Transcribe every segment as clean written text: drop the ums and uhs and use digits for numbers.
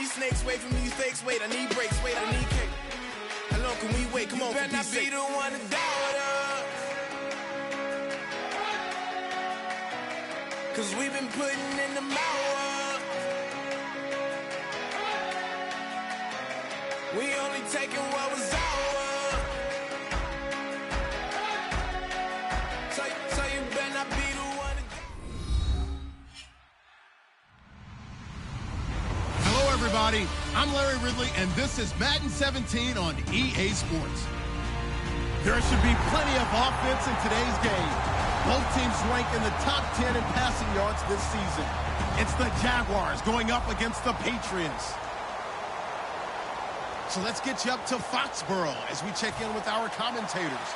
these snakes, wait for me, these fakes, wait, I need breaks, wait, I need cake. How long can we wait? Come on, better not be the one to doubt us. Cause we've been putting in the hours. We only taking what was ours. So you better not be the one to... Hello, everybody. I'm Larry Ridley, and this is Madden 17 on EA Sports. There should be plenty of offense in today's game. Both teams rank in the top 10 in passing yards this season. It's the Jaguars going up against the Patriots. So let's get you up to Foxborough as we check in with our commentators,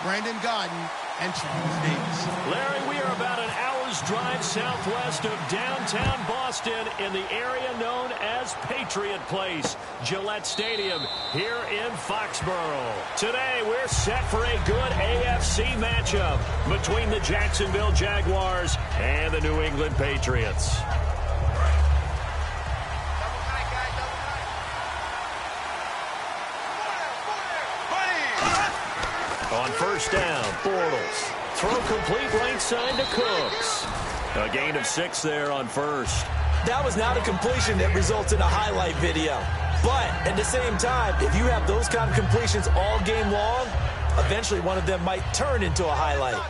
Brandon Godden and Charles Davis. Larry, we are about an hour's drive southwest of downtown Boston in the area known as Patriot Place, Gillette Stadium, here in Foxborough. Today, we're set for a good AFC matchup between the Jacksonville Jaguars and the New England Patriots. On first down, Bortles. Throw complete right side to Cooks. A gain of 6 there on first. That was not a completion that results in a highlight video. But at the same time, if you have those kind of completions all game long, eventually one of them might turn into a highlight.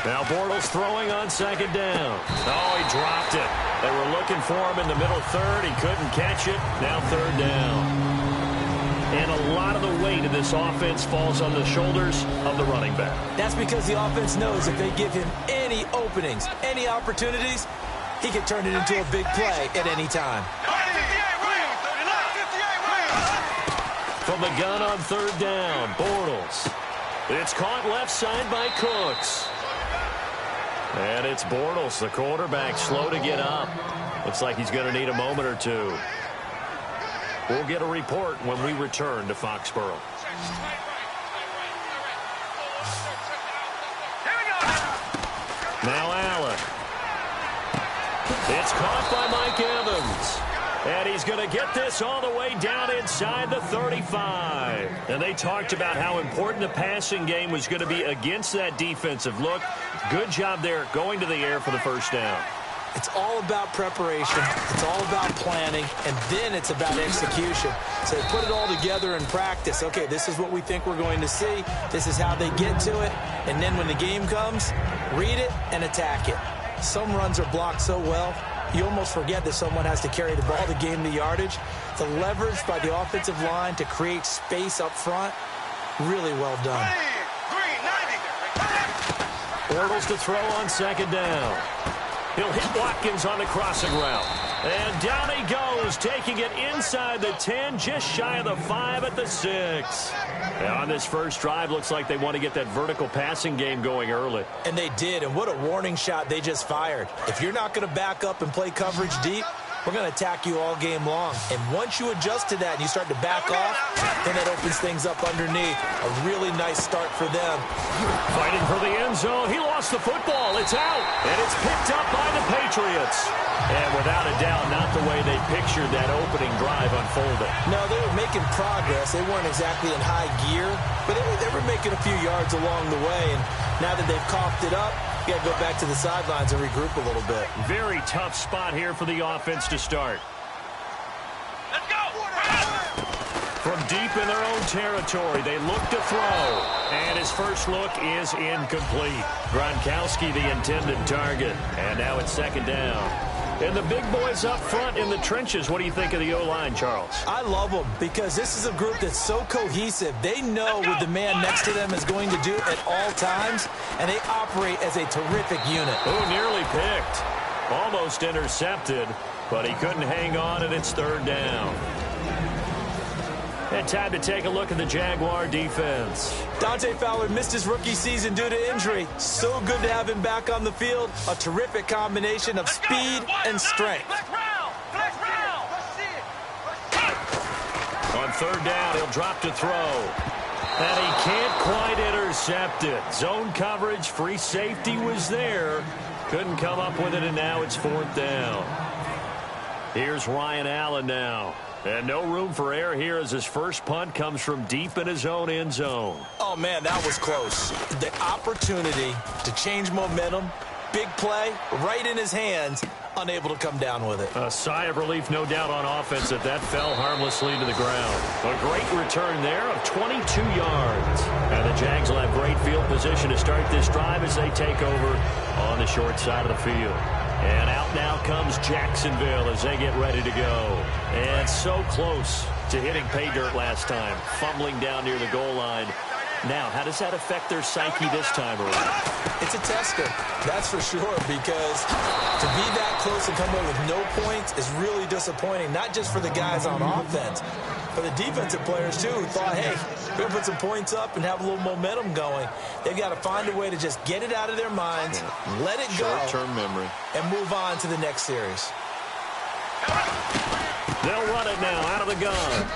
Now Bortles throwing on second down. Oh, he dropped it. They were looking for him in the middle third. He couldn't catch it. Now third down. And a lot of the weight of this offense falls on the shoulders of the running back. That's because the offense knows if they give him any openings, any opportunities, he can turn it into a big play at any time. From the gun on third down, Bortles. It's caught left side by Cooks. And it's Bortles, the quarterback, slow to get up. Looks like he's going to need a moment or two. We'll get a report when we return to Foxborough. Now Allen. It's caught by Mike Evans. And he's going to get this all the way down inside the 35. And they talked about how important the passing game was going to be against that defensive look. Good job there going to the air for the first down. It's all about preparation. It's all about planning. And then it's about execution. So they put it all together in practice. Okay, this is what we think we're going to see. This is how they get to it. And then when the game comes, read it and attack it. Some runs are blocked so well, you almost forget that someone has to carry the ball to gain the yardage. The leverage by the offensive line to create space up front, really well done. Bortles to throw on second down. He'll hit Watkins on the crossing route. And down he goes, taking it inside the 10, just shy of the 5 at the 6. And on this first drive, looks like they want to get that vertical passing game going early. And they did, and what a warning shot they just fired. If you're not going to back up and play coverage deep, we're going to attack you all game long. And once you adjust to that and you start to back off, then that opens things up underneath. A really nice start for them. Fighting for the end zone. He lost the football. It's out. And it's picked up by the Patriots. And without a doubt, not the way they pictured that opening drive unfolding. No, they were making progress. They weren't exactly in high gear, but they were making a few yards along the way. And now that they've coughed it up, you got to go back to the sidelines and regroup a little bit. Very tough spot here for the offense to start. Let's go! From deep in their own territory, they look to throw. And his first look is incomplete. Gronkowski, the intended target. And now it's second down. And the big boys up front in the trenches. What do you think of the O-line, Charles? I love them because this is a group that's so cohesive. They know what the man next to them is going to do at all times, and they operate as a terrific unit. Oh, nearly picked. Almost intercepted, but he couldn't hang on, and it's third down. And time to take a look at the Jaguar defense. Dante Fowler missed his rookie season due to injury. So good to have him back on the field. A terrific combination of speed and strength. On third down, he'll drop to throw. And he can't quite intercept it. Zone coverage, free safety was there. Couldn't come up with it, and now it's 4th down. Here's Ryan Allen now. And no room for error here as his first punt comes from deep in his own end zone. Oh, man, that was close. The opportunity to change momentum, big play, right in his hands, unable to come down with it. A sigh of relief, no doubt, on offense that fell harmlessly to the ground. A great return there of 22 yards. And the Jags will have great field position to start this drive as they take over on the short side of the field. And out now comes Jacksonville as they get ready to go. And so close to hitting pay dirt last time, fumbling down near the goal line. Now, how does that affect their psyche this time around? It's a tester, that's for sure, because to be that close and come away with no points is really disappointing, not just for the guys on offense, for the defensive players, too, who thought, hey, we're going to put some points up and have a little momentum going. They've got to find a way to just get it out of their minds, let it go, short-term memory, and move on to the next series. They'll run it now out of the gun.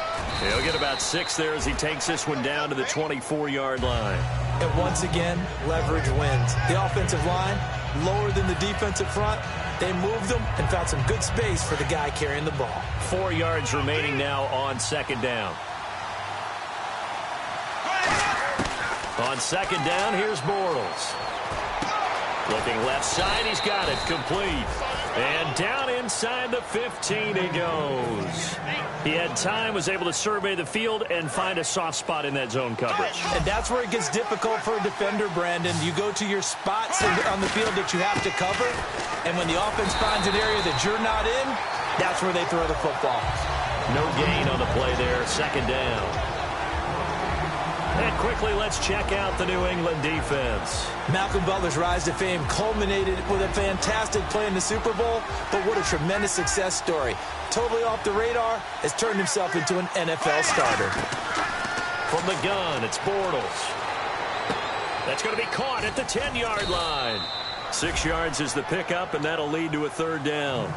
He'll get about 6 there as he takes this one down to the 24-yard line. And once again, leverage wins. The offensive line, lower than the defensive front. They moved them and found some good space for the guy carrying the ball. 4 yards remaining now on 2nd down. On 2nd down, here's Bortles. Looking left side, he's got it complete. And down inside the 15 he goes. He had time, was able to survey the field and find a soft spot in that zone coverage. And that's where it gets difficult for a defender, Brandon. You go to your spots on the field that you have to cover, and when the offense finds an area that you're not in, that's where they throw the football. No gain on the play there, 2nd down. And quickly, let's check out the New England defense. Malcolm Butler's rise to fame culminated with a fantastic play in the Super Bowl, but what a tremendous success story. Totally off the radar, has turned himself into an NFL starter. From the gun, it's Bortles. That's going to be caught at the 10-yard line. 6 yards is the pickup, and that'll lead to a 3rd down.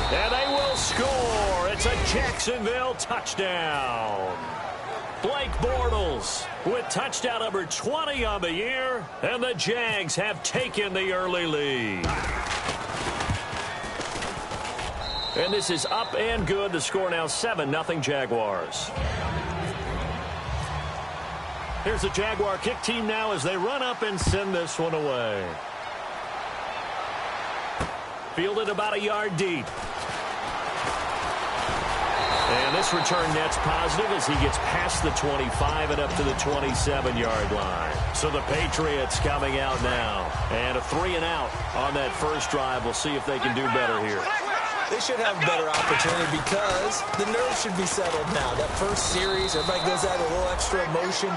And they will score. It's a Jacksonville touchdown. Blake Bortles with touchdown number 20 on the year, and the Jags have taken the early lead. And this is up and good. The score now 7-0 Jaguars. Here's the Jaguar kick team now as they run up and send this one away. Fielded about a yard deep. And this return net's positive as he gets past the 25 and up to the 27-yard line. So the Patriots coming out now. And a 3-and-out on that first drive. We'll see if they can do better here. They should have a better opportunity because the nerves should be settled now. That first series, everybody goes out with a little extra emotion.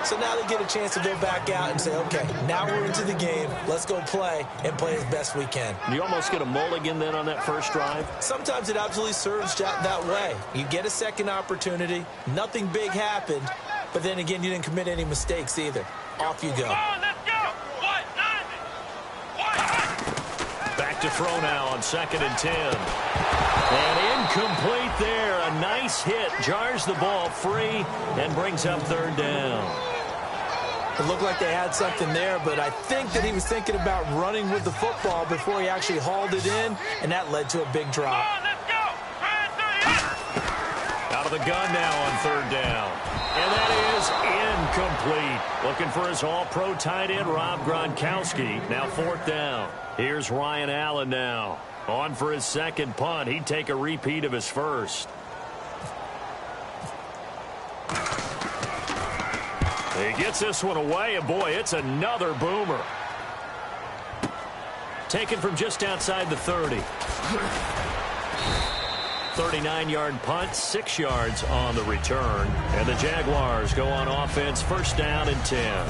So now they get a chance to go back out and say, okay, now we're into the game. Let's go play and play as best we can. You almost get a mulligan then on that first drive? Sometimes it absolutely serves that way. You get a second opportunity. Nothing big happened. But then again, you didn't commit any mistakes either. Off you go. Let's go. Back to throw now on 2nd and 10. And incomplete there. A nice hit. Jars the ball free and brings up 3rd down. It looked like they had something there, but I think that he was thinking about running with the football before he actually hauled it in, and that led to a big drop. Out of the gun now on 3rd down. And that is incomplete. Looking for his all-pro tight end, Rob Gronkowski. Now 4th down. Here's Ryan Allen now. On for his second punt. He'd take a repeat of his first. He gets this one away, and boy, it's another boomer. Taken from just outside the 30. 39-yard punt, 6 yards on the return. And the Jaguars go on offense, 1st down and 10.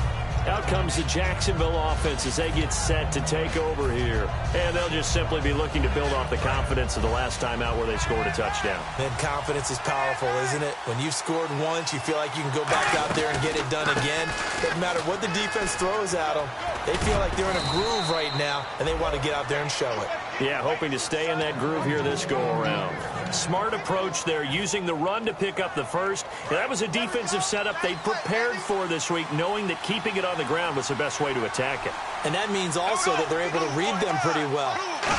Out comes the Jacksonville offense as they get set to take over here. And they'll just simply be looking to build off the confidence of the last time out where they scored a touchdown. And confidence is powerful, isn't it? When you've scored once, you feel like you can go back out there and get it it done again. Doesn't matter what the defense throws at them. They feel like they're in a groove right now, and they want to get out there and show it. Yeah, hoping to stay in that groove here this go-around. Smart approach there, using the run to pick up the first. That was a defensive setup they prepared for this week, knowing that keeping it on the ground was the best way to attack it. And that means also that they're able to read them pretty well.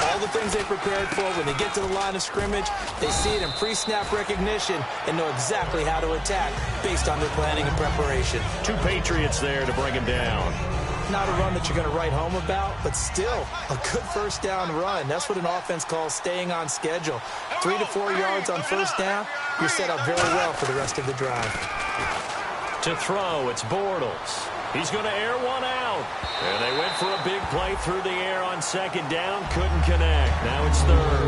All the things they prepared for, when they get to the line of scrimmage, they see it in pre-snap recognition and know exactly how to attack based on their planning and preparation. 2 Patriots there to bring him down. Not a run that you're going to write home about, but still a good first down run. That's what an offense calls staying on schedule. 3 to 4 yards on first down, you're set up very well for the rest of the drive. To throw, it's Bortles. He's going to air one out. And they went for a big play through the air on second down. Couldn't connect. Now it's third.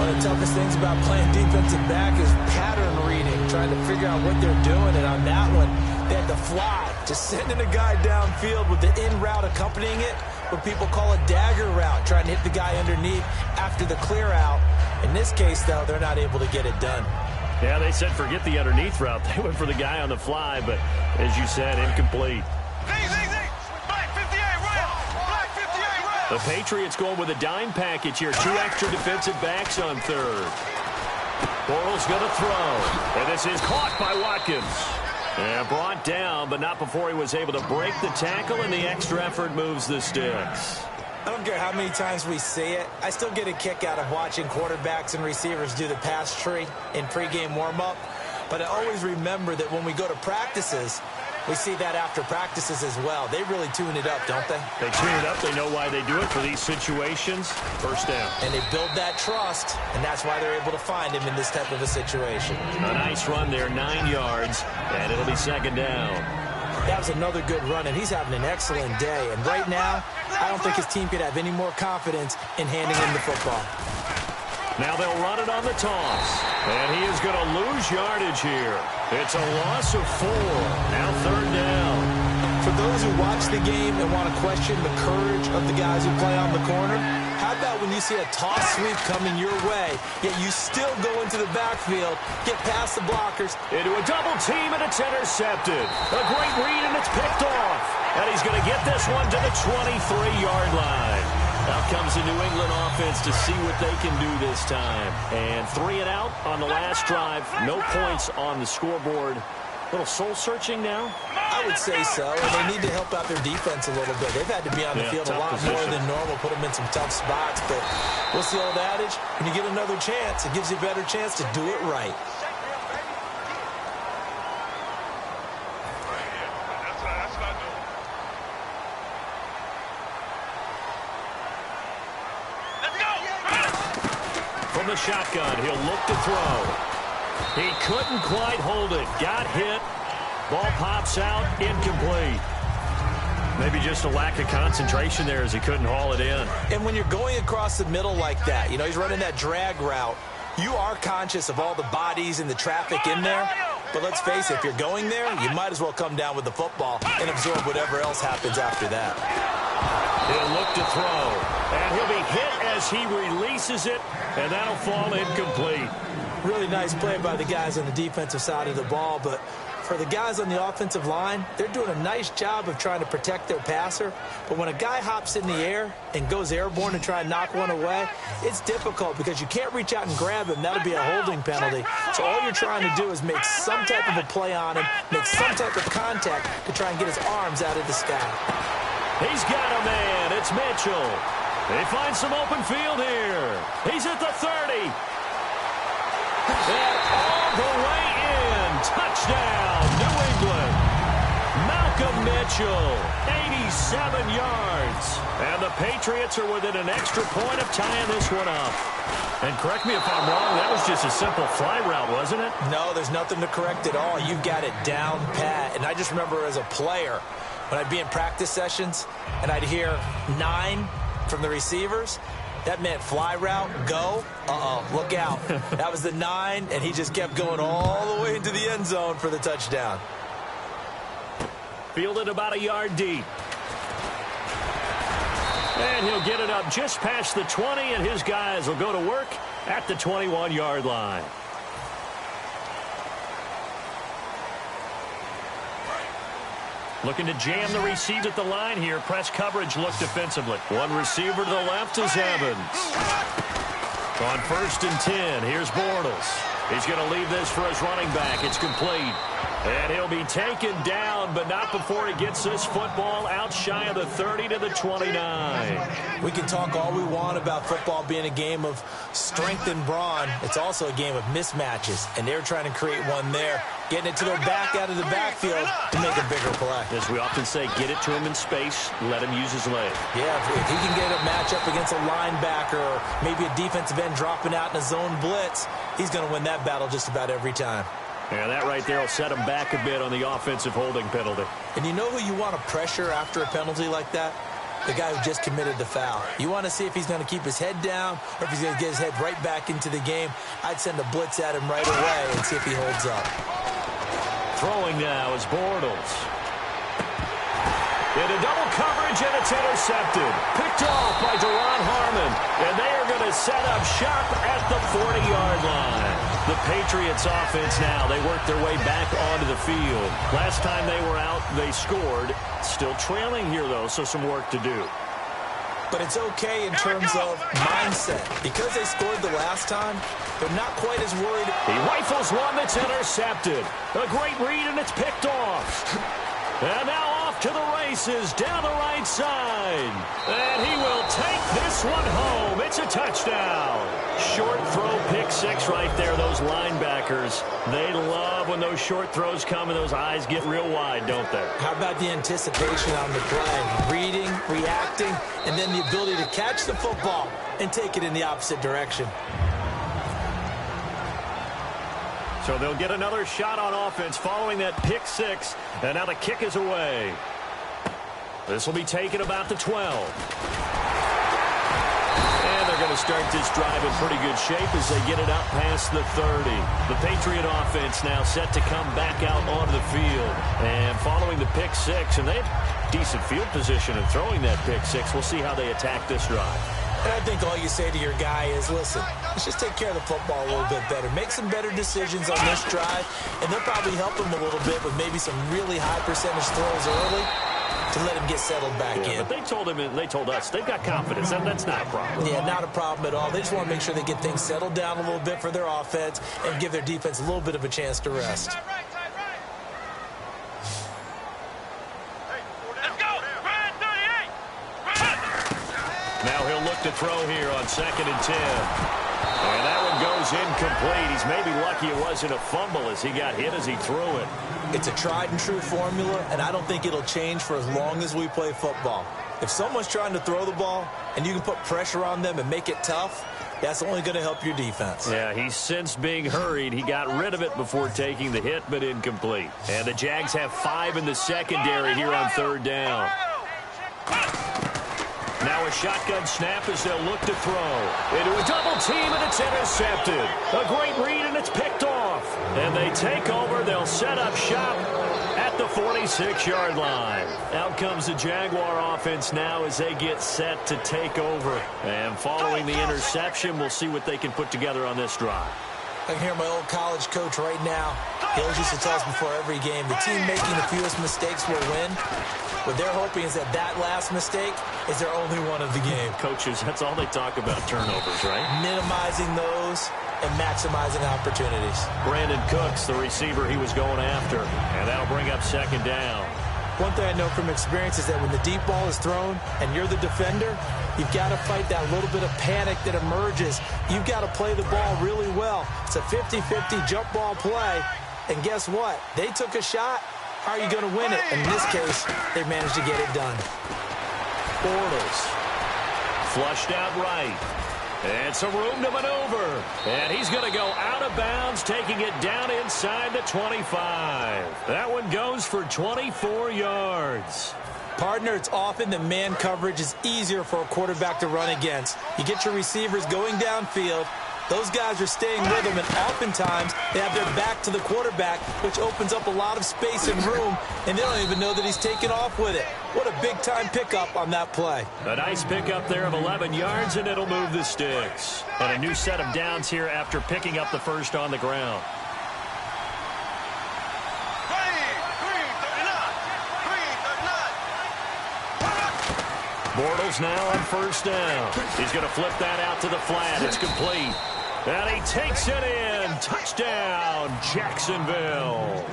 One of the toughest things about playing defensive back is pattern reading, trying to figure out what they're doing. And on that one, they had to fly, just sending a guy downfield with the in route accompanying it, what people call a dagger route, trying to hit the guy underneath after the clear out. In this case, though, they're not able to get it done. Yeah, they said forget the underneath route. They went for the guy on the fly, but as you said, incomplete. The Patriots going with a dime package here. 2 extra defensive backs on third. Bortles going to throw. And this is caught by Watkins. And brought down, but not before he was able to break the tackle, and the extra effort moves the sticks. I don't care how many times we see it. I still get a kick out of watching quarterbacks and receivers do the pass tree in pregame warm-up. But I always remember that when we go to practices, we see that after practices as well. They really tune it up, don't they? They tune it up. They know why they do it for these situations. First down. And they build that trust, and that's why they're able to find him in this type of a situation. A nice run there, 9 yards, and it'll be second down. That was another good run, and he's having an excellent day. And right now, I don't think his team could have any more confidence in handing him the football. Now they'll run it on the toss. And he is going to lose yardage here. It's a loss of 4. Now third down. For those who watch the game and want to question the courage of the guys who play on the corner, how about when you see a toss sweep coming your way, yet you still go into the backfield, get past the blockers. Into a double team, and it's intercepted. A great read, and it's picked off. And he's going to get this one to the 23-yard line. Out comes the New England offense to see what they can do this time. And 3 and out on the last drive. No points on the scoreboard. A little soul-searching now? I would say so, and they need to help out their defense a little bit. They've had to be on the field a lot more than normal, put them in some tough spots. But what's the old adage? When you get another chance, it gives you a better chance to do it right. From the shotgun, he'll look to throw. He couldn't quite hold it. Got hit. Ball pops out, incomplete. Maybe just a lack of concentration there as he couldn't haul it in. And when you're going across the middle like that, you know, he's running that drag route, you are conscious of all the bodies and the traffic in there. But let's face it, if you're going there, you might as well come down with the football and absorb whatever else happens after that. He'll look to throw, and he'll be hit as he releases it, and that'll fall incomplete. Really nice play by the guys on the defensive side of the ball, but for the guys on the offensive line, they're doing a nice job of trying to protect their passer. But when a guy hops in the air and goes airborne and try and knock one away, it's difficult because you can't reach out and grab him. That'll be a holding penalty. So all you're trying to do is make some type of a play on him, make some type of contact to try and get his arms out of the sky. He's got a man. It's Mitchell. They find some open field here. He's at the 30. And all the way in. Touchdown, New England. Malcolm Mitchell, 87 yards. And the Patriots are within an extra point of tying this one up. And correct me if I'm wrong, that was just a simple fly route, wasn't it? No, there's nothing to correct at all. You've got it down pat. And I just remember as a player, when I'd be in practice sessions and I'd hear 9 from the receivers, that meant fly route, go, look out. That was the 9, and he just kept going all the way into the end zone for the touchdown. Fielded about a yard deep. And he'll get it up just past the 20, and his guys will go to work at the 21-yard line. Looking to jam the receivers at the line here. Press coverage look defensively. One receiver to the left is Evans. On 1st and 10, here's Bortles. He's going to leave this for his running back. It's complete. And he'll be taken down, but not before he gets this football out shy of the 30 to the 29. We can talk all we want about football being a game of strength and brawn. It's also a game of mismatches, and they're trying to create one there, getting it to their back out of the backfield to make a bigger play. As we often say, get it to him in space, let him use his leg. Yeah, if he can get a matchup against a linebacker or maybe a defensive end dropping out in a zone blitz, he's going to win that battle just about every time. Yeah, that right there will set him back a bit on the offensive holding penalty. And you know who you want to pressure after a penalty like that? The guy who just committed the foul. You want to see if he's going to keep his head down or if he's going to get his head right back into the game. I'd send a blitz at him right away and see if he holds up. Throwing now is Bortles. Into double coverage, and it's intercepted. Picked off by Duron Harmon. And they are going to set up shop at the 40-yard line. The Patriots offense now, they work their way back onto the field. Last time they were out, they scored. Still trailing here, though, so some work to do. But it's okay in terms of mindset. Because they scored the last time, they're not quite as worried. He rifles one that's intercepted. A great read, and it's picked off. And now off to the races down the right side. And he will take this one home. It's a touchdown. Short throw, pick six right there. Those linebackers, they love when those short throws come and those eyes get real wide, don't they? How about the anticipation on the play? Reading, reacting, and then the ability to catch the football and take it in the opposite direction. So they'll get another shot on offense following that pick six. And now the kick is away. This will be taken about the 12. And they're going to start this drive in pretty good shape as they get it out past the 30. The Patriot offense now set to come back out onto the field. And following the pick six, and they have decent field position in throwing that pick six. We'll see how they attack this drive. And I think all you say to your guy is, listen, let's just take care of the football a little bit better. Make some better decisions on this drive, and they'll probably help him a little bit with maybe some really high percentage throws early to let him get settled back in. But they told him, and they told us, they've got confidence. That's not a problem. Yeah, not a problem at all. They just want to make sure they get things settled down a little bit for their offense and give their defense a little bit of a chance to rest. Now he'll look to throw here on 2nd and 10. And that one goes incomplete. He's maybe lucky it wasn't a fumble as he got hit as he threw it. It's a tried and true formula, and I don't think it'll change for as long as we play football. If someone's trying to throw the ball and you can put pressure on them and make it tough, that's only going to help your defense. Yeah, he's since being hurried. He got rid of it before taking the hit, but incomplete. And the Jags have 5 in the secondary here on 3rd down. Now a shotgun snap as they'll look to throw. Into a double team, and it's intercepted. A great read, and it's picked off. And they take over. They'll set up shop at the 46-yard line. Out comes the Jaguar offense now as they get set to take over. And following the interception, we'll see what they can put together on this drive. I can hear my old college coach right now. He always used to tell us before every game, the team making the fewest mistakes will win. What they're hoping is that last mistake is their only one of the game. Coaches, that's all they talk about, turnovers, right? Minimizing those and maximizing opportunities. Brandon Cooks, the receiver he was going after, and that'll bring up 2nd down. One thing I know from experience is that when the deep ball is thrown and you're the defender, you've got to fight that little bit of panic that emerges. You've got to play the ball really well. It's a 50-50 jump ball play. And guess what? They took a shot. How are you going to win it? In this case, they managed to get it done. Bortles. Flushed out right. And some room to maneuver. And he's going to go out of bounds, taking it down inside the 25. That one goes for 24 yards. Partner, it's often that man coverage is easier for a quarterback to run against. You get your receivers going downfield. Those guys are staying with him, and oftentimes they have their back to the quarterback, which opens up a lot of space and room, and they don't even know that he's taken off with it. What a big-time pickup on that play. A nice pickup there of 11 yards, and it'll move the sticks. And a new set of downs here after picking up the first on the ground. Bortles now on first down. He's going to flip that out to the flat. It's complete. And he takes it in. Touchdown, Jacksonville.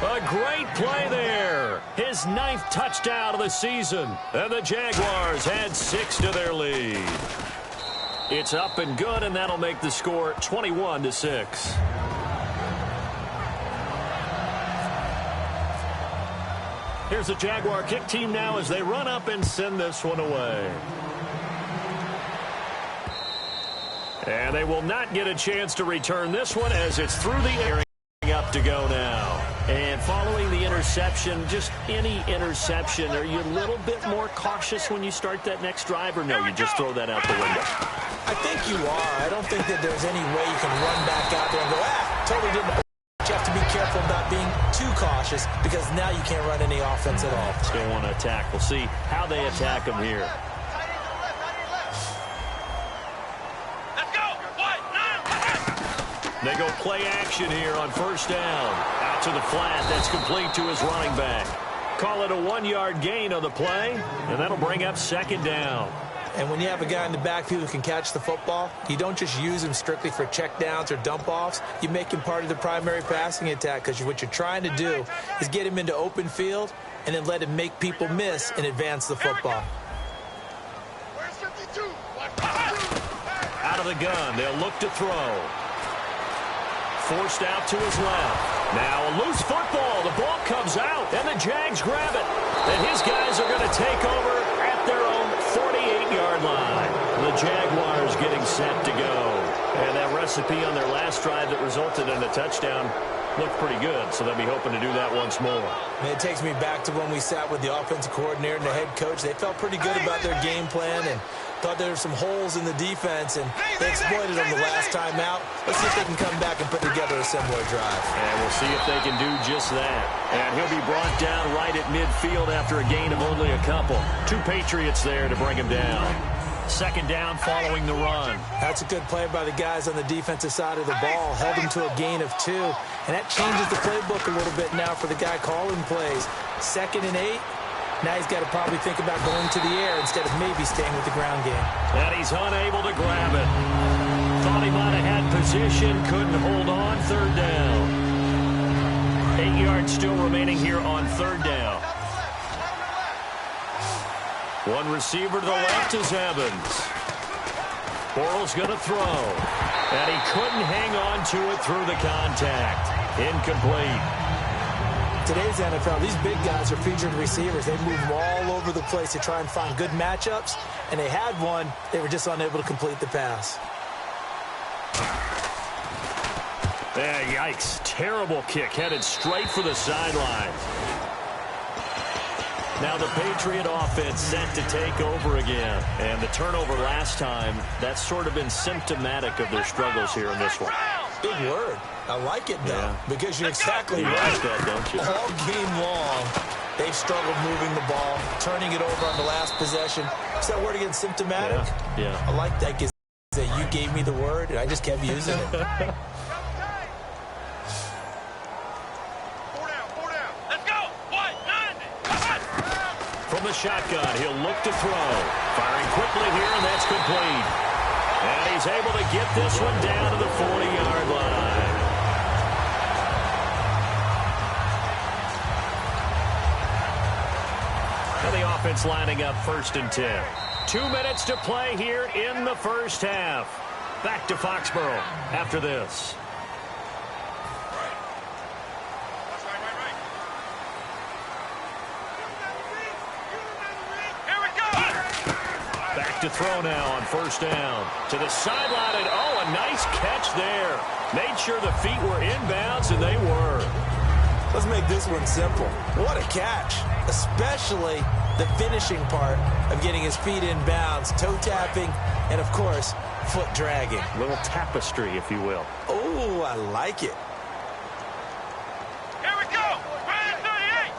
A great play there. His 9th touchdown of the season. And the Jaguars had 6 to their lead. It's up and good, and that'll make the score 21-6. Here's the Jaguar kick team now as they run up and send this one away. And they will not get a chance to return this one as it's through the air. Up to go now. And following the interception, just any interception, are you a little bit more cautious when you start that next drive, or no, you just throw that out the window? I think you are. I don't think that there's any way you can run back out there and go, totally didn't. You have to be careful about being too cautious because now you can't run any offense at all. Still want to attack. We'll see how they attack them here. They go play action here on first down. Out to the flat. That's complete to his running back. Call it a 1-yard gain on the play, and that'll bring up second down. And when you have a guy in the backfield who can catch the football, you don't just use him strictly for checkdowns or dump-offs. You make him part of the primary passing attack because what you're trying to do is get him into open field and then let him make people miss and advance the football. Out of the gun. They'll look to throw. Forced out to his left. Now a loose football. The ball comes out, and the Jags grab it. And his guys are going to take over at their own 48-yard line. The Jaguars getting set to go. And that recipe on their last drive that resulted in a touchdown looked pretty good, so they'll be hoping to do that once more. And it takes me back to when we sat with the offensive coordinator and the head coach. They felt pretty good about their game plan and thought there were some holes in the defense, and they exploited them the last time out. Let's see if they can come back and put together a similar drive. And we'll see if they can do just that. And he'll be brought down right at midfield after a gain of only a couple. 2 Patriots there to bring him down. Second down following the run. That's a good play by the guys on the defensive side of the ball. Held him to a gain of 2. And that changes the playbook a little bit now for the guy calling plays. 2nd and 8. Now he's got to probably think about going to the air instead of maybe staying with the ground game. And he's unable to grab it. Thought he might have had position. Couldn't hold on. 3rd down. 8 yards still remaining here on 3rd down. One receiver to the left is Evans. Bortles going to throw. And he couldn't hang on to it through the contact. Incomplete. Today's NFL, these big guys are featured receivers. They move all over the place to try and find good matchups. And they had one. They were just unable to complete the pass. Yikes. Terrible kick. Headed straight for the sideline. Now the Patriot offense set to take over again. And the turnover last time, that's sort of been symptomatic of their struggles here in this one. Big word. I like it, though, because you're exactly right. Like that, don't you? All game long, they've struggled moving the ball, turning it over on the last possession. Is that word again, symptomatic? Yeah. I like that because you gave me the word, and I just kept using it. From the shotgun, he'll look to throw. Firing quickly here, and that's complete. And he's able to get this one down to the 40-yard line. And the offense lining up 1st and 10. 2 minutes to play here in the first half. Back to Foxborough after this. To throw now on 1st down. To the sideline, and a nice catch there. Made sure the feet were inbounds, and they were. Let's make this one simple. What a catch, especially the finishing part of getting his feet inbounds, toe tapping, and, of course, foot dragging. A little tapestry, if you will. Oh, I like it. Here we go. Brand 38.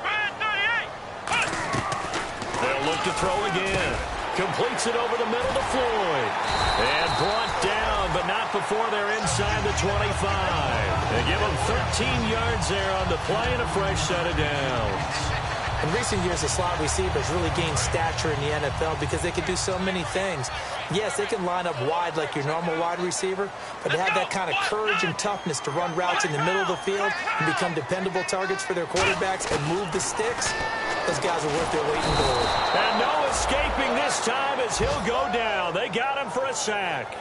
Brand 38. They'll look to throw again. Completes it over the middle to Floyd. And brought down, but not before they're inside the 25. They give him 13 yards there on the play and a fresh set of downs. In recent years, the slot receivers really gained stature in the NFL because they can do so many things. Yes, they can line up wide like your normal wide receiver, but to have that kind of courage and toughness to run routes in the middle of the field and become dependable targets for their quarterbacks and move the sticks, those guys are worth their weight in gold. And no escaping this time as he'll go down. They got him for a sack.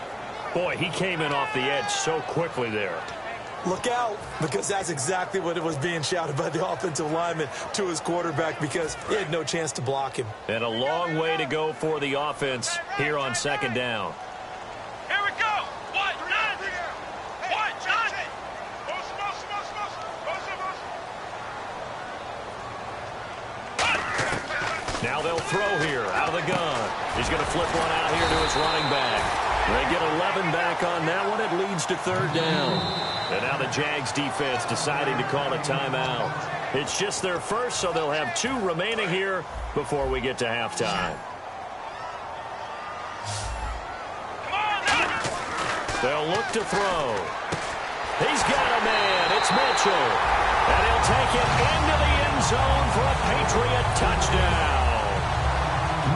Boy, he came in off the edge so quickly there. Look out, because that's exactly what it was being shouted by the offensive lineman to his quarterback because he had no chance to block him. And a long way to go for the offense here on second down. Here we go. What? What, John? Now they'll throw here out of the gun. He's going to flip one out here to his running back. They get 11 back on that one. It leads to third down. And now the Jags defense deciding to call a timeout. It's just their first, so they'll have 2 remaining here before we get to halftime. They'll look to throw. He's got a man. It's Mitchell. And he'll take it into the end zone for a Patriot touchdown.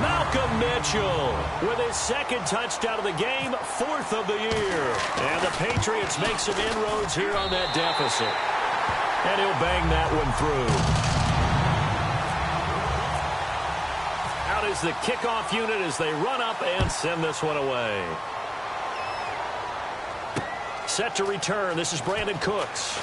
Malcolm Mitchell with his second touchdown of the game, 4th of the year. And the Patriots make some inroads here on that deficit. And he'll bang that one through. Out is the kickoff unit as they run up and send this one away. Set to return. This is Brandon Cooks.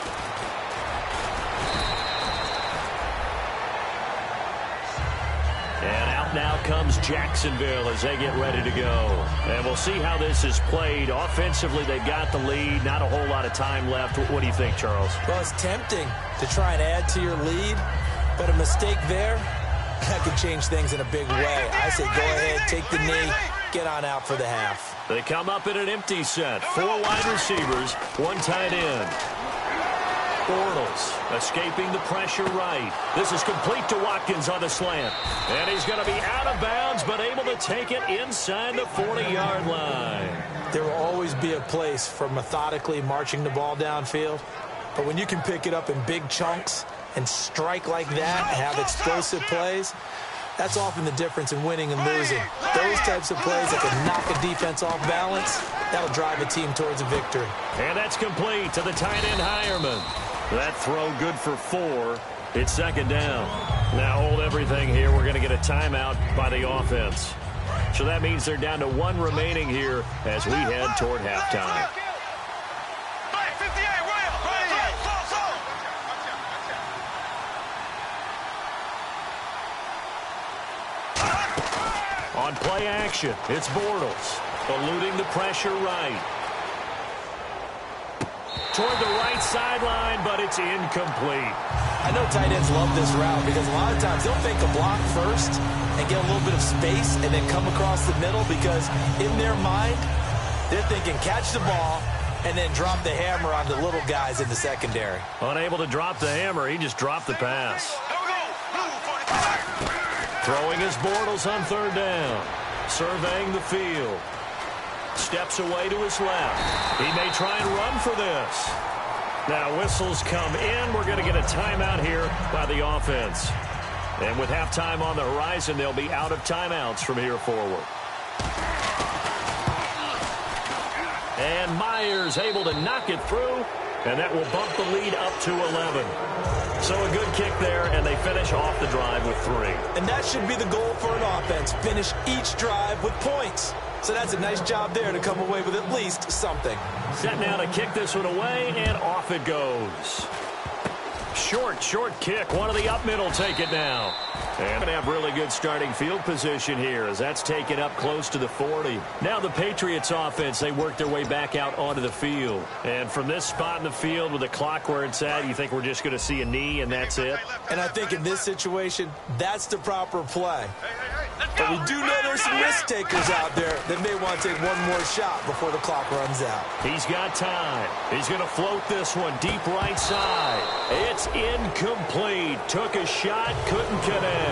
And out now comes Jacksonville as they get ready to go. And we'll see how this is played. Offensively, they've got the lead. Not a whole lot of time left. What do you think, Charles? Well, it's tempting to try and add to your lead, but a mistake there, that could change things in a big way. I say go ahead, take the knee, get on out for the half. They come up in an empty set. 4 wide receivers, 1 tight end. Bortles escaping the pressure right. This is complete to Watkins on the slant. And he's going to be out of bounds, but able to take it inside the 40-yard line. There will always be a place for methodically marching the ball downfield. But when you can pick it up in big chunks and strike like that and have explosive plays, that's often the difference in winning and losing. Those types of plays that can knock a defense off balance, that'll drive a team towards a victory. And that's complete to the tight end Hireman. That throw good for 4. It's second down. Now hold everything here. We're going to get a timeout by the offense. So that means they're down to 1 remaining here as we head toward halftime. On play action, it's Bortles, eluding the pressure right. Toward the right sideline, but it's incomplete. I know tight ends love this route because a lot of times they'll fake a block first and get a little bit of space and then come across the middle because in their mind, they're thinking catch the ball and then drop the hammer on the little guys in the secondary. Unable to drop the hammer, he just dropped the pass. Throwing his Bortles on third down. Surveying the field. Steps away to his left. He may try and run for this. Now whistles come in. We're going to get a timeout here by the offense. And with halftime on the horizon, they'll be out of timeouts from here forward. And Myers able to knock it through. And that will bump the lead up to 11. So a good kick there, and they finish off the drive with 3. And that should be the goal for an offense. Finish each drive with points. So that's a nice job there to come away with at least something. Set now to kick this one away, and off it goes. Short kick. One of the up middle take it now. And going to have really good starting field position here as that's taken up close to the 40. Now the Patriots offense, they work their way back out onto the field. And from this spot in the field with the clock where it's at, you think we're just going to see a knee and that's it? And I think in this situation, that's the proper play. But we do know there's some risk takers out there that may want to take one more shot before the clock runs out. He's got time. He's going to float this one deep right side. It's incomplete. Took a shot, couldn't connect.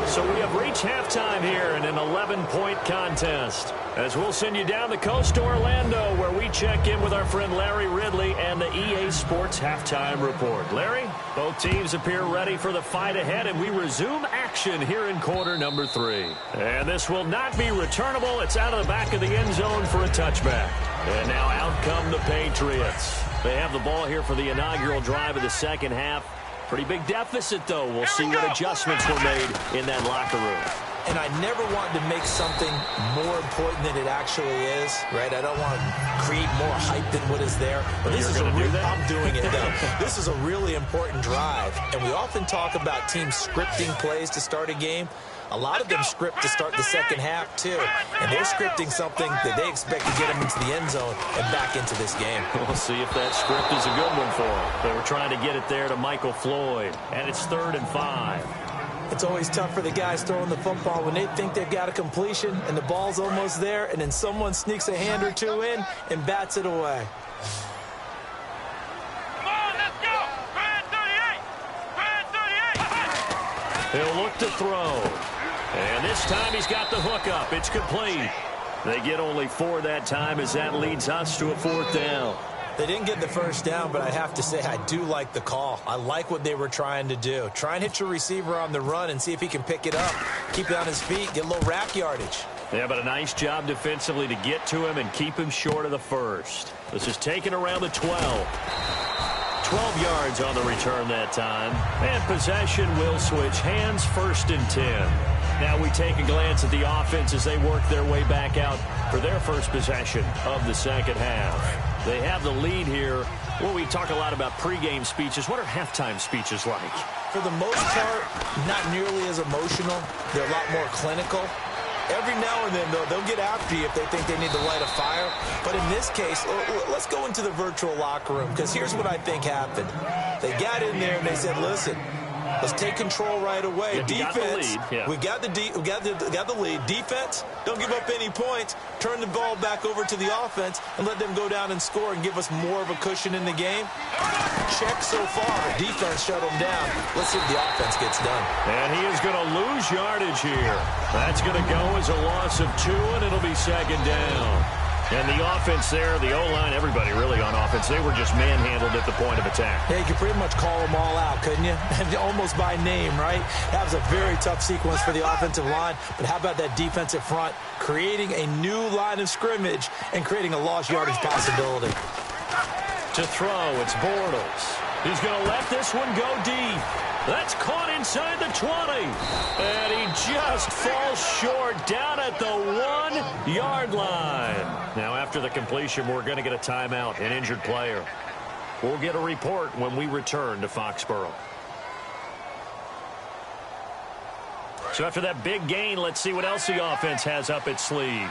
So we have reached halftime here in an 11-point contest. As we'll send you down the coast to Orlando, where we check in with our friend Larry Ridley and the EA Sports Halftime Report. Larry, both teams appear ready for the fight ahead, and we resume action here in quarter number 3. And this will not be returnable. It's out of the back of the end zone for a touchback. And now out come the Patriots. They have the ball here for the inaugural drive of the second half. Pretty big deficit, though. We'll see what adjustments were made in that locker room. And I never want to make something more important than it actually is, right? I don't want to create more hype than what is there. But this is I'm doing it, though. This is a really important drive. And we often talk about teams scripting plays to start a game. A lot of them script to start the second half, too. And they're scripting something that they expect to get them into the end zone and back into this game. We'll see if that script is a good one for them. They were trying to get it there to Michael Floyd. And it's 3rd and 5. It's always tough for the guys throwing the football when they think they've got a completion and the ball's almost there, and then someone sneaks a hand or two in and bats it away. Come on, let's go. Brand 38. Brand 38. He'll look to throw. And this time he's got the hook up. It's complete. They get only 4 that time as that leads us to a 4th down. They didn't get the first down, but I have to say I do like the call. I like what they were trying to do. Try and hit your receiver on the run and see if he can pick it up. Keep it on his feet, get a little rack yardage. Yeah, but a nice job defensively to get to him and keep him short of the first. This is taken around the 12. 12 yards on the return that time. And possession will switch hands, 1st and 10. Now we take a glance at the offense as they work their way back out for their first possession of the second half. They have the lead here. Well, we talk a lot about pregame speeches. What are halftime speeches like? For the most part, not nearly as emotional. They're a lot more clinical. Every now and then, though, they'll get after you if they think they need to light a fire. But in this case, let's go into the virtual locker room, because here's what I think happened. They got in there and they said, listen, let's take control right away. Defense, we got the lead. Defense, don't give up any points. Turn the ball back over to the offense and let them go down and score and give us more of a cushion in the game. Check so far. Defense shut them down. Let's see if the offense gets done. And he is going to lose yardage here. That's going to go as a loss of 2, and it'll be 2nd down. And the offense there, the O-line, everybody really on offense, they were just manhandled at the point of attack. Yeah, you could pretty much call them all out, couldn't you? Almost by name, right? That was a very tough sequence for the offensive line. But how about that defensive front creating a new line of scrimmage and creating a lost yardage possibility? To throw, it's Bortles. He's going to let this one go deep. That's caught inside the 20. And he just falls short down at the 1-yard line. Now, after the completion, we're going to get a timeout, an injured player. We'll get a report when we return to Foxborough. So after that big gain, let's see what else the offense has up its sleeve.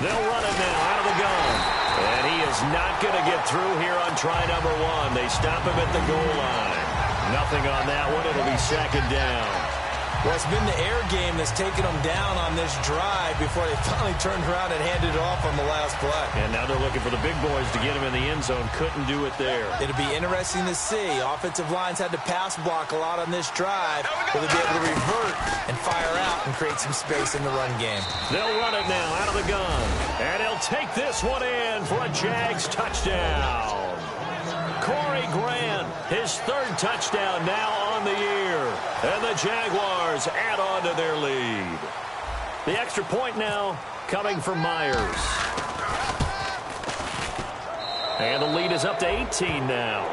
They'll run it now out of the gun. And he is not going to get through here on try number 1. They stop him at the goal line. Nothing on that one. It'll be 2nd down. Well, it's been the air game that's taken them down on this drive before they finally turned around and handed it off on the last play. And now they're looking for the big boys to get him in the end zone. Couldn't do it there. It'll be interesting to see. Offensive lines had to pass block a lot on this drive. Will they be able to revert and fire out and create some space in the run game? They'll run it now out of the gun. And he'll take this one in for a Jags touchdown. Corey Grant, his 3rd touchdown now on the year. And the Jaguars add on to their lead. The extra point now coming from Myers. And the lead is up to 18 now.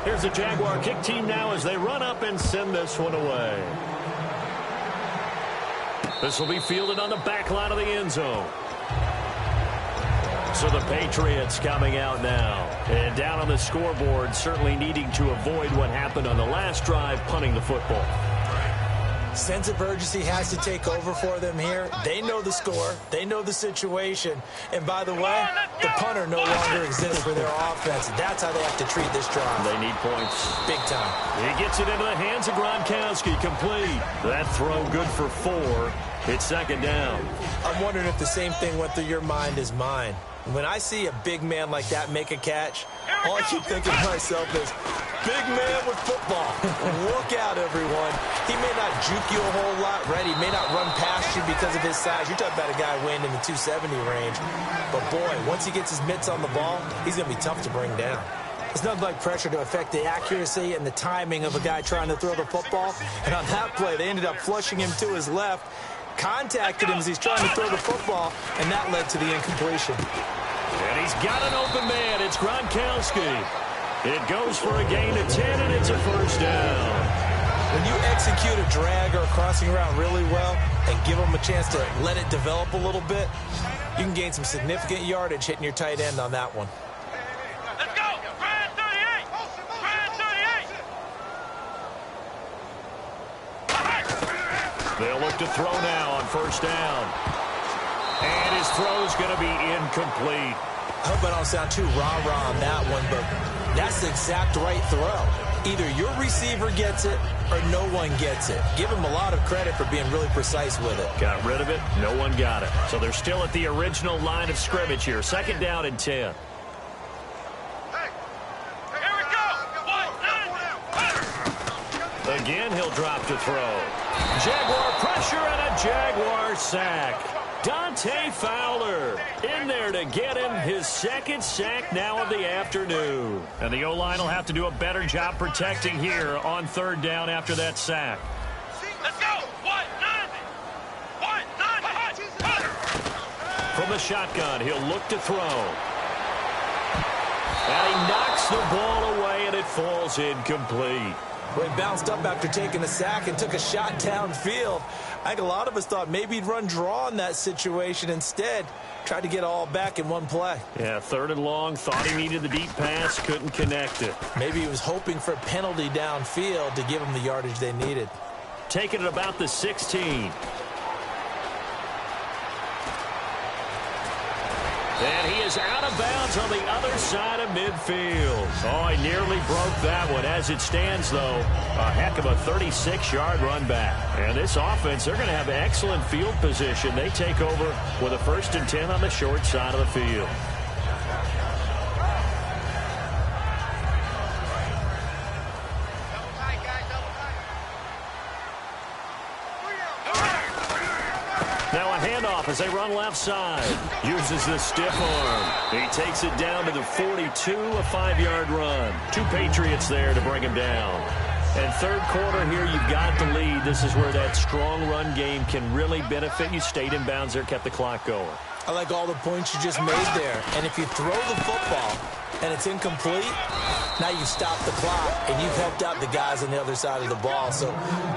Here's the Jaguar kick team now as they run up and send this one away. This will be fielded on the back line of the end zone. So the Patriots coming out now. And down on the scoreboard, certainly needing to avoid what happened on the last drive, punting the football. Sense of urgency has to take over for them here. They know the score. They know the situation. And by the way, the punter no longer exists for their offense. That's how they have to treat this drive. They need points. Big time. He gets it into the hands of Gronkowski. Complete. That throw good for 4. It's second down. I'm wondering if the same thing went through your mind as mine. When I see a big man like that make a catch, all I keep thinking to myself is, big man with football. Look out, everyone. He may not juke you a whole lot, right? He may not run past you because of his size. You're talking about a guy weighing in the 270 range. But, boy, once he gets his mitts on the ball, he's going to be tough to bring down. It's nothing like pressure to affect the accuracy and the timing of a guy trying to throw the football. And on that play, they ended up flushing him to his left, contacted him as he's trying to throw the football, and that led to the incompletion. And he's got an open man. It's Gronkowski. It goes for a gain of 10, and it's a first down. When you execute a drag or a crossing route really well and give them a chance to let it develop a little bit, you can gain some significant yardage hitting your tight end on that one. Let's go! Brad 38! Brad 38! They'll look to throw now on first down. And his throw's going to be incomplete. I hope I don't sound too rah-rah on that one, but that's the exact right throw. Either your receiver gets it or no one gets it. Give him a lot of credit for being really precise with it. Got rid of it. No one got it. So they're still at the original line of scrimmage here. Second down and 10. Here we go! 1-9! Again, he'll drop to throw. Jaguar pressure and a Jaguar sack. Dante Fowler in there to get him his second sack now of the afternoon. And the O-line will have to do a better job protecting here on third down after that sack. Let's go! 1-9! From the shotgun, he'll look to throw. And he knocks the ball away, and it falls incomplete. Well, he bounced up after taking a sack and took a shot downfield. I think a lot of us thought maybe he'd run draw in that situation. Instead, tried to get all back in one play. Yeah, third and long, thought he needed the deep pass, couldn't connect it. Maybe he was hoping for a penalty downfield to give him the yardage they needed. Taking it about the 16. And he is out of bounds on the other side of midfield. Oh, he nearly broke that one. As it stands, though, a heck of a 36-yard run back. And this offense, they're going to have excellent field position. They take over with a 1st and 10 on the short side of the field. Now a handoff as they run left side. Uses the stiff arm. He takes it down to the 42, a 5-yard run. 2 Patriots there to bring him down. And third quarter here, you've got the lead. This is where that strong run game can really benefit you. Stayed in bounds there, kept the clock going. I like all the points you just made there. And if you throw the football and it's incomplete, now you've stopped the clock and you've helped out the guys on the other side of the ball. So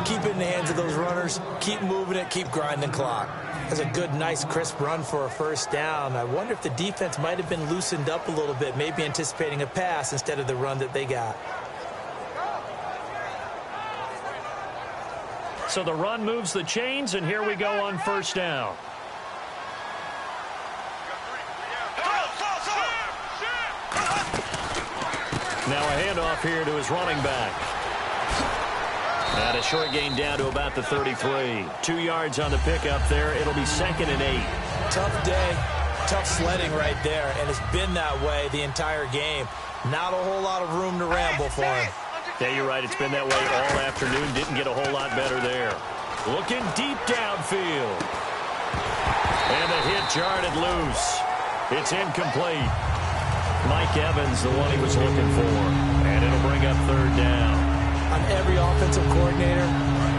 keep it in the hands of those runners. Keep moving it. Keep grinding the clock. That's a good, nice, crisp run for a first down. I wonder if the defense might have been loosened up a little bit, maybe anticipating a pass instead of the run that they got. So the run moves the chains, and here we go on first down. Now a handoff here to his running back. And a short gain down to about the 33. 2 yards on the pickup there. It'll be 2nd and 8. Tough day, tough sledding right there, and it's been that way the entire game. Not a whole lot of room to ramble for him. Yeah, you're right. It's been that way all afternoon. Didn't get a whole lot better there. Looking deep downfield. And the hit jarred it loose. It's incomplete. Mike Evans, the one he was looking for. And it'll bring up third down. On every offensive coordinator,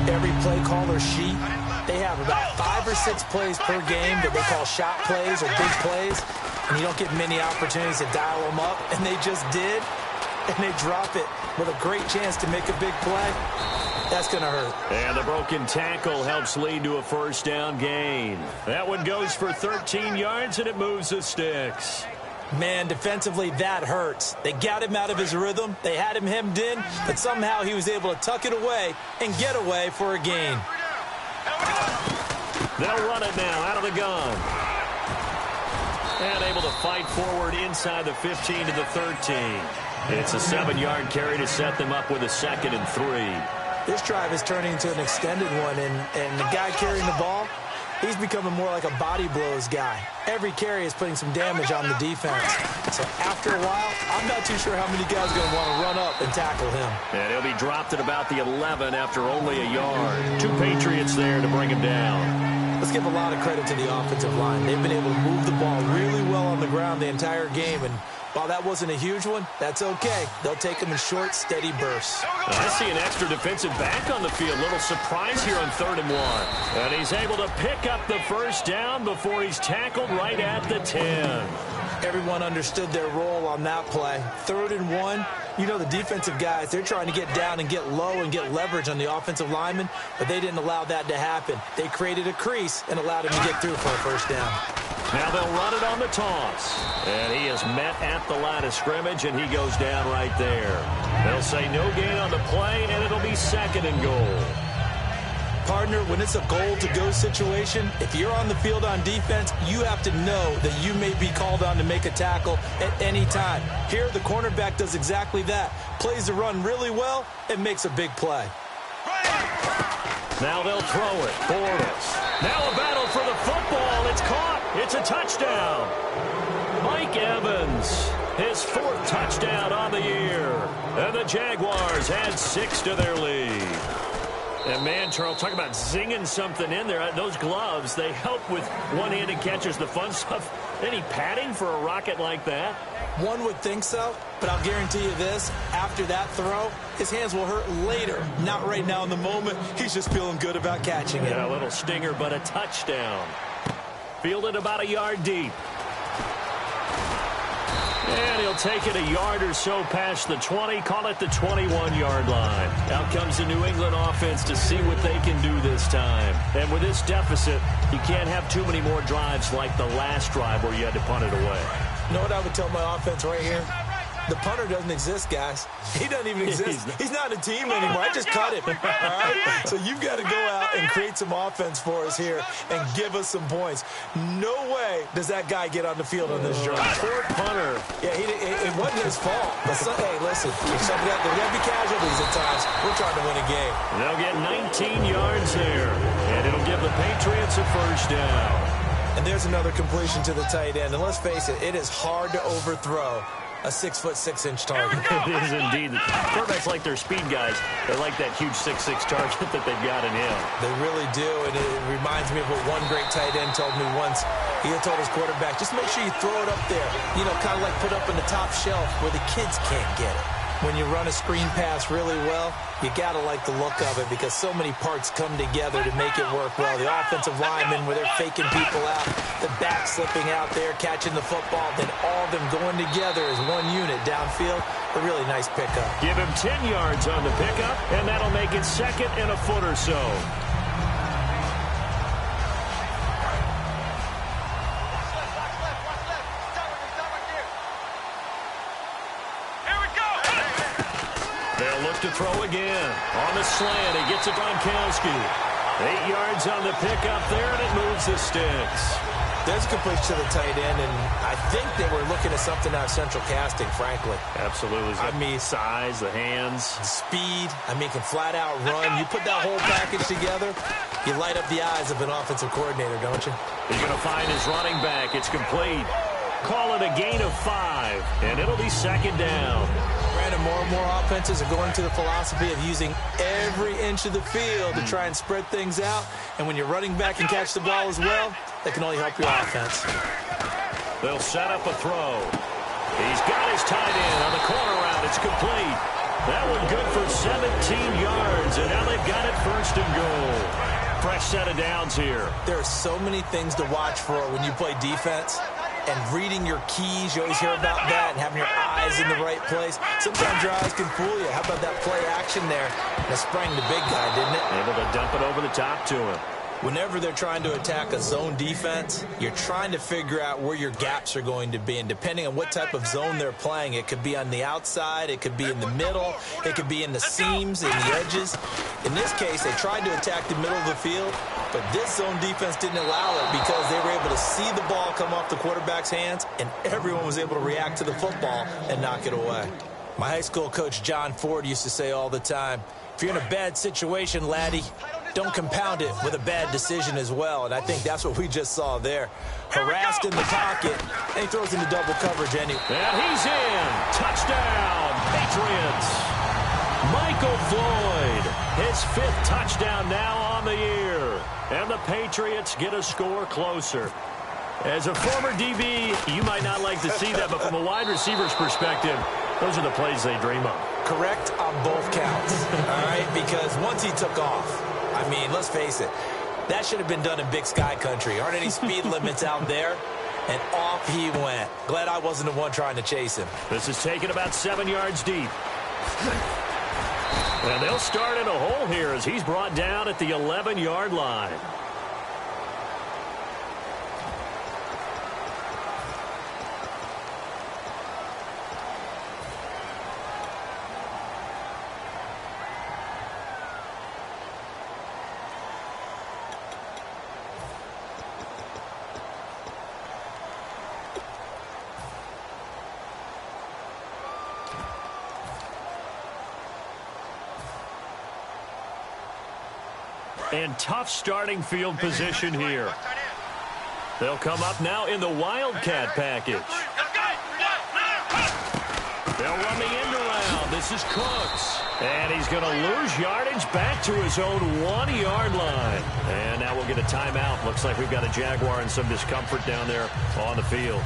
every play caller sheet, they have about 5 or 6 plays per game that they call shot plays or big plays, and you don't get many opportunities to dial them up, and they just did, and they drop it with a great chance to make a big play. That's going to hurt. And the broken tackle helps lead to a first down gain. That one goes for 13 yards, and it moves the sticks. Man, defensively, that hurts. They got him out of his rhythm. They had him hemmed in, but somehow he was able to tuck it away and get away for a gain. They'll run it now out of the gun. And able to fight forward inside the 15 to the 13. It's a 7-yard carry to set them up with a 2nd and 3. This drive is turning into an extended one, and the guy carrying the ball, he's becoming more like a body blows guy. Every carry is putting some damage on the defense. So after a while, I'm not too sure how many guys are going to want to run up and tackle him. And he'll be dropped at about the 11 after only a yard. 2 Patriots there to bring him down. Let's give a lot of credit to the offensive line. They've been able to move the ball really well on the ground the entire game, and while that wasn't a huge one, that's okay. They'll take them in short, steady bursts. I see an extra defensive back on the field. Little surprise here on 3rd and 1. And he's able to pick up the first down before he's tackled right at the 10. Everyone understood their role on that play. 3rd and 1. You know, the defensive guys, they're trying to get down and get low and get leverage on the offensive lineman, but they didn't allow that to happen. They created a crease and allowed him to get through for a first down. Now they'll run it on the toss. And he is met at the line of scrimmage, and he goes down right there. They'll say no gain on the play, and it'll be 2nd and goal. Partner, when it's a goal-to-go situation, if you're on the field on defense, you have to know that you may be called on to make a tackle at any time. Here, the cornerback does exactly that. Plays the run really well and makes a big play. Now they'll throw it. Bortles. Now a battle for the football. It's caught. It's a touchdown. Mike Evans, his 4th touchdown on the year. And the Jaguars add 6 to their lead. And, man, Charles, talk about zinging something in there. Those gloves, they help with one-handed catches, the fun stuff. Any padding for a rocket like that? One would think so, but I'll guarantee you this. After that throw, his hands will hurt later. Not right now in the moment. He's just feeling good about catching it. Yeah, a little stinger, but a touchdown. Fielded about a yard deep. And he'll take it a yard or so past the 20, call it the 21-yard line. Out comes the New England offense to see what they can do this time. And with this deficit, you can't have too many more drives like the last drive where you had to punt it away. You know what I would tell my offense right here? The punter doesn't exist, guys. He doesn't even exist. He's not a team anymore. I just cut him. All right? So you've got to go out and create some offense for us here and give us some points. No way does that guy get on the field on this drive. Poor punter. Yeah, it wasn't his fault. But hey, listen, there's got to be casualties at times. We're trying to win a game. They'll get 19 yards there, and it'll give the Patriots a first down. And there's another completion to the tight end. And let's face it, it is hard to overthrow a 6'6" target. It is indeed. Quarterbacks like their speed guys. They like that huge 6'6" target that they've got in him. They really do, and it reminds me of what one great tight end told me once. He had told his quarterback, just make sure you throw it up there. You know, kind of like put up in the top shelf where the kids can't get it. When you run a screen pass really well, you got to like the look of it because so many parts come together to make it work well. The offensive linemen, where they're faking people out, the back slipping out there, catching the football, then all of them going together as one unit downfield. A really nice pickup. Give him 10 yards on the pickup, and that'll make it 2nd and a foot or so. To throw again. On the slant, he gets it Gronkowski. 8 yards on the pickup there, and it moves the sticks. There's a completion to the tight end, and I think they were looking at something out of central casting, frankly. Absolutely. I mean, size, the hands. Speed. I mean, can flat out run. You put that whole package together, you light up the eyes of an offensive coordinator, don't you? He's going to find his running back. It's complete. Call it a gain of 5, and it'll be 2nd down. Granted, more and more offenses are going to the philosophy of using every inch of the field to try and spread things out. And when you're running back and catch the ball as well, that can only help your offense. They'll set up a throw. He's got his tight end on the corner route. It's complete. That one good for 17 yards, and now they've got it 1st and goal. Fresh set of downs here. There are so many things to watch for when you play defense. And reading your keys, you always hear about that, and having your eyes in the right place. Sometimes your eyes can fool you. How about that play action there? That sprang the big guy, didn't it? Able to dump it over the top to him. Whenever they're trying to attack a zone defense, you're trying to figure out where your gaps are going to be. And depending on what type of zone they're playing, it could be on the outside, it could be in the middle, it could be in the seams, in the edges. In this case, they tried to attack the middle of the field, But this zone defense didn't allow it because they were able to see the ball come off the quarterback's hands, and everyone was able to react to the football and knock it away. My high school coach, John Ford, used to say all the time, if you're in a bad situation, laddie, don't compound it with a bad decision as well. And I think that's what we just saw there. Harassed in the pocket, and he throws into double coverage anyway. And he's in. Touchdown, Patriots. Michael Floyd, his 5th touchdown now on the year. And the Patriots get a score closer. As a former DB, you might not like to see that, but from a wide receiver's perspective, those are the plays they dream of. Correct on both counts, all right? Because once he took off, I mean, let's face it, that should have been done in Big Sky Country. Aren't any speed limits out there? And off he went. Glad I wasn't the one trying to chase him. This is taken about 7 yards deep. And they'll start in a hole here as he's brought down at the 11-yard line. And tough starting field position here. They'll come up now in the Wildcat package. They'll run the end around. This is Cooks. And he's going to lose yardage back to his own 1-yard line. And now we'll get a timeout. Looks like we've got a Jaguar and some discomfort down there on the field.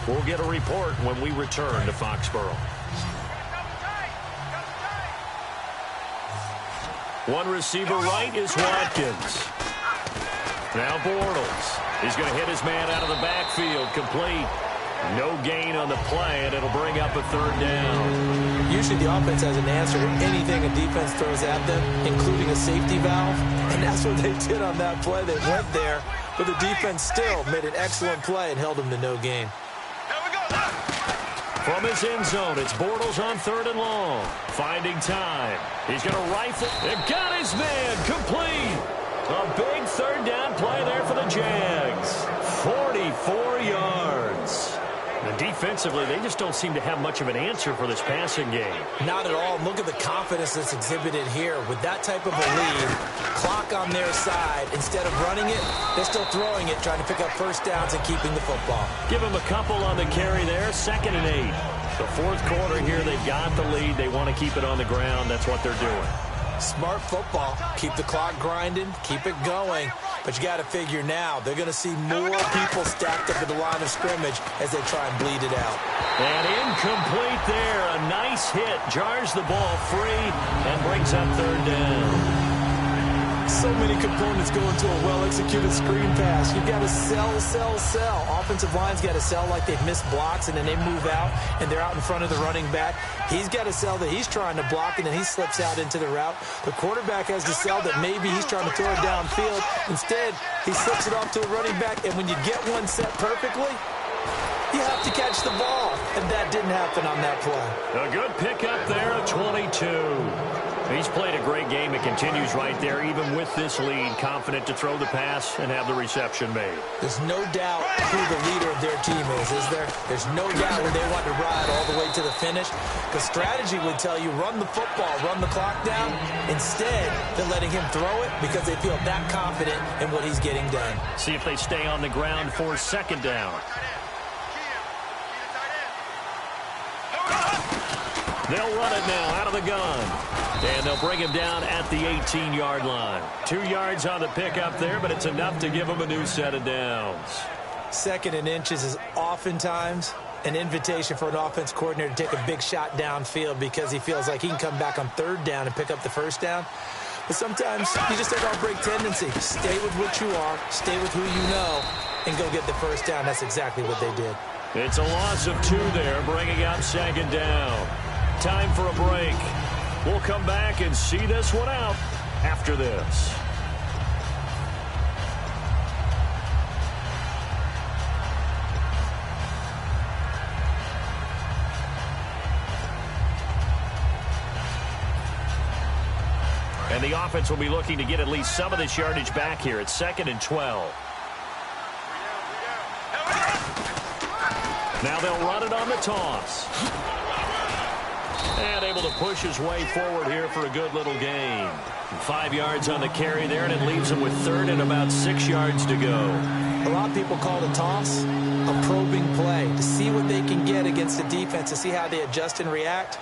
We'll get a report when we return to Foxborough. One receiver right is Watkins. Now Bortles. He's going to hit his man out of the backfield. Complete. No gain on the play, and it'll bring up a 3rd down. Usually the offense has an answer to anything a defense throws at them, including a safety valve. And that's what they did on that play. They went there, but the defense still made an excellent play and held them to no gain. From his end zone, it's Bortles on 3rd and long. Finding time. He's going to rifle. It got his man. Complete. A big 3rd down play there for the Jags. 44 yards. And defensively, they just don't seem to have much of an answer for this passing game. Not at all. Look at the confidence that's exhibited here. With that type of a lead, clock on their side, instead of running it, they're still throwing it, trying to pick up 1st downs and keeping the football. Give them a couple on the carry there. 2nd and 8. The 4th quarter here, they've got the lead. They want to keep it on the ground. That's what they're doing. Smart football. Keep the clock grinding. Keep it going. But you got to figure now, they're going to see more people stacked up at the line of scrimmage as they try and bleed it out. And incomplete there. A nice hit. Jars the ball free and brings up 3rd down. So many components go into a well-executed screen pass. You've got to sell, sell, sell. Offensive line's got to sell like they've missed blocks, and then they move out, and they're out in front of the running back. He's got to sell that he's trying to block, and then he slips out into the route. The quarterback has to sell that maybe he's trying to throw it downfield. Instead, he slips it off to the running back, and when you get one set perfectly, you have to catch the ball, and that didn't happen on that play. A good pickup there at 22. He's played a great game. It continues right there, even with this lead, confident to throw the pass and have the reception made. There's no doubt who the leader of their team is there? There's no doubt when they want to ride all the way to the finish. The strategy would tell you run the football, run the clock down. Instead, they're letting him throw it because they feel that confident in what he's getting done. See if they stay on the ground for 2nd down. They'll run it now out of the gun. And they'll bring him down at the 18-yard line. 2 yards on the pickup there, but it's enough to give him a new set of downs. 2nd and inches is oftentimes an invitation for an offense coordinator to take a big shot downfield because he feels like he can come back on 3rd down and pick up the 1st down. But sometimes you just take on break tendency. Stay with what you are, stay with who you know, and go get the 1st down. That's exactly what they did. It's a loss of 2 there, bringing up 2nd down. Time for a break. We'll come back and see this one out after this. And the offense will be looking to get at least some of this yardage back here. It's 2nd and 12. Now they'll run it on the toss. And able to push his way forward here for a good little gain. 5 yards on the carry there, and it leaves him with 3rd and about 6 yards to go. A lot of people call the toss a probing play, to see what they can get against the defense, to see how they adjust and react.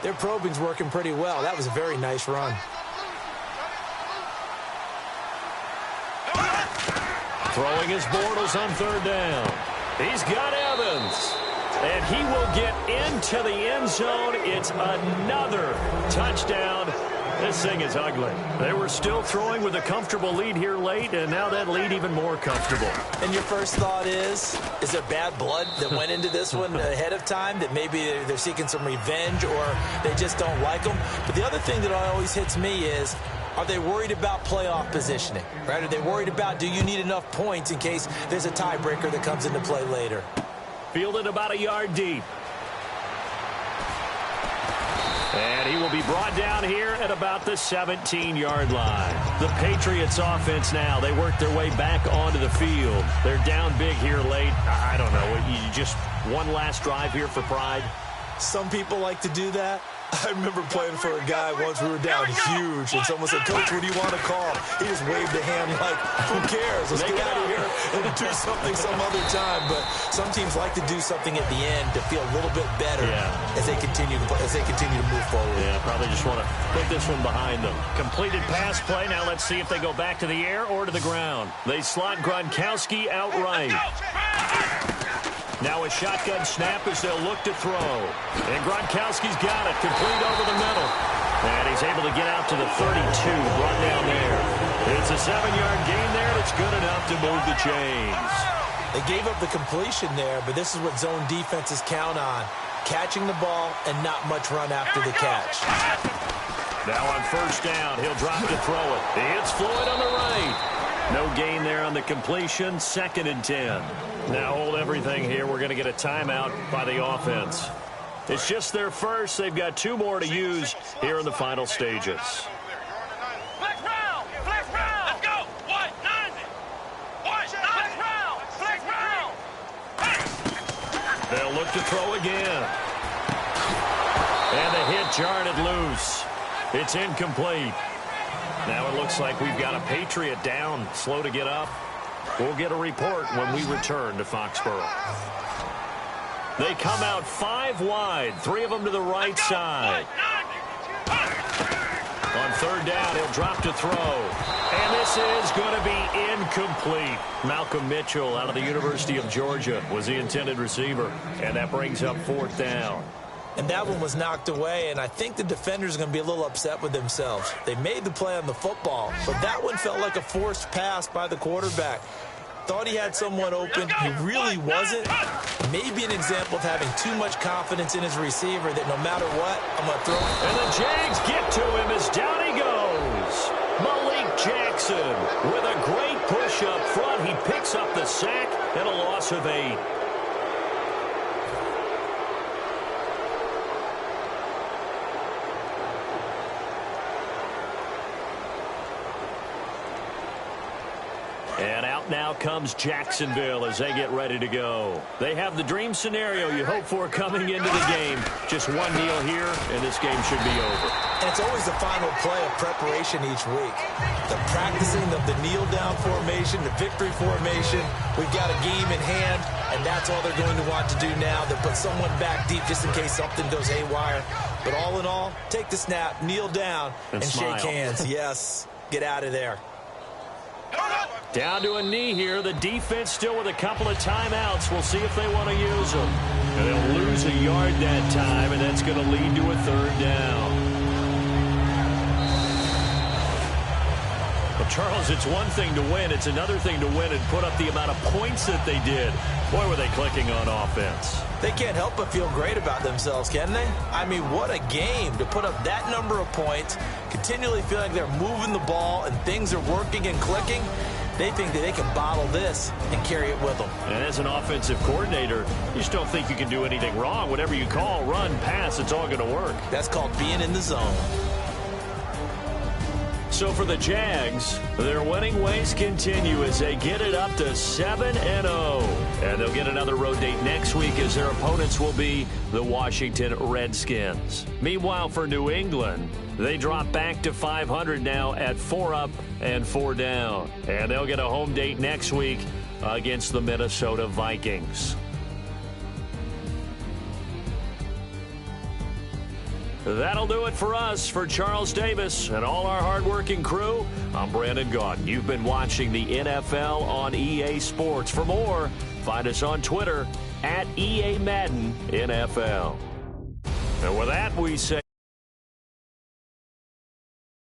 Their probing's working pretty well. That was a very nice run. Throwing his Bortles on 3rd down. He's got Evans. And he will get into the end zone. It's another touchdown. This thing is ugly. They were still throwing with a comfortable lead here late, and now that lead even more comfortable. And your first thought is there bad blood that went into this one ahead of time, that maybe they're seeking some revenge or they just don't like them? But the other thing that always hits me is, are they worried about playoff positioning? Right? Are they worried about, do you need enough points in case there's a tiebreaker that comes into play later? Fielded about a yard deep. And he will be brought down here at about the 17-yard line. The Patriots offense now, they work their way back onto the field. They're down big here late. I don't know, you just one last drive here for pride. Some people like to do that. I remember playing for a guy once. We were down huge, and someone said, "Coach, what do you want to call?" He just waved a hand like, "Who cares? Let's get out of here and do something some other time." But some teams like to do something at the end to feel a little bit better as they continue to move forward. Yeah, probably just want to put this one behind them. Completed pass play. Now let's see if they go back to the air or to the ground. They slot Gronkowski outright. Now a shotgun snap as they'll look to throw. And Gronkowski's got it. Complete over the middle. And he's able to get out to the 32. Brought down there. It's a 7-yard gain there. That's good enough to move the chains. They gave up the completion there, but this is what zone defenses count on. Catching the ball and not much run after the catch. Now on 1st down, he'll drop to throw it. It's Floyd on the right. No gain there on the completion. 2nd and 10. Now hold everything here. We're going to get a timeout by the offense. It's just their first. They've got 2 more to use here in the final stages. Flex round! Flex round! Let's go! What? 90! What? Flex round! Flex round! They'll look to throw again. And the hit jarred it loose. It's incomplete. Now it looks like we've got a Patriot down, slow to get up. We'll get a report when we return to Foxborough. They come out 5 wide, 3 of them to the right side. On 3rd down, he'll drop to throw. And this is going to be incomplete. Malcolm Mitchell out of the University of Georgia was the intended receiver. And that brings up 4th down. And that one was knocked away, and I think the defenders are going to be a little upset with themselves. They made the play on the football, but that one felt like a forced pass by the quarterback. Thought he had someone open. He really wasn't. Maybe an example of having too much confidence in his receiver that no matter what, I'm going to throw it. And the Jags get to him as down he goes. Malik Jackson with a great push up front. He picks up the sack and a loss of 8. And out now comes Jacksonville as they get ready to go. They have the dream scenario you hope for coming into the game. Just one kneel here, and this game should be over. And it's always the final play of preparation each week. The practicing of the kneel-down formation, the victory formation. We've got a game in hand, and that's all they're going to want to do now. They'll put someone back deep just in case something goes haywire. But all in all, take the snap, kneel down, and shake hands. Yes, get out of there. Down to a knee here. The defense still with a couple of timeouts. We'll see if they want to use them. And they'll lose a yard that time, and that's going to lead to a 3rd down. Well, Charles, it's one thing to win. It's another thing to win and put up the amount of points that they did. Boy, were they clicking on offense. They can't help but feel great about themselves, can they? I mean, what a game to put up that number of points, continually feel like they're moving the ball and things are working and clicking. They think that they can bottle this and carry it with them. And as an offensive coordinator, you just don't think you can do anything wrong. Whatever you call, run, pass, it's all going to work. That's called being in the zone. So for the Jags, their winning ways continue as they get it up to 7-0. And they'll get another road date next week as their opponents will be the Washington Redskins. Meanwhile, for New England, they drop back to 500 now at 4 up and 4 down. And they'll get a home date next week against the Minnesota Vikings. That'll do it for us. For Charles Davis and all our hardworking crew, I'm Brandon Gaudin. You've been watching the NFL on EA Sports. For more, find us on Twitter at EA Madden NFL. And with that, we say...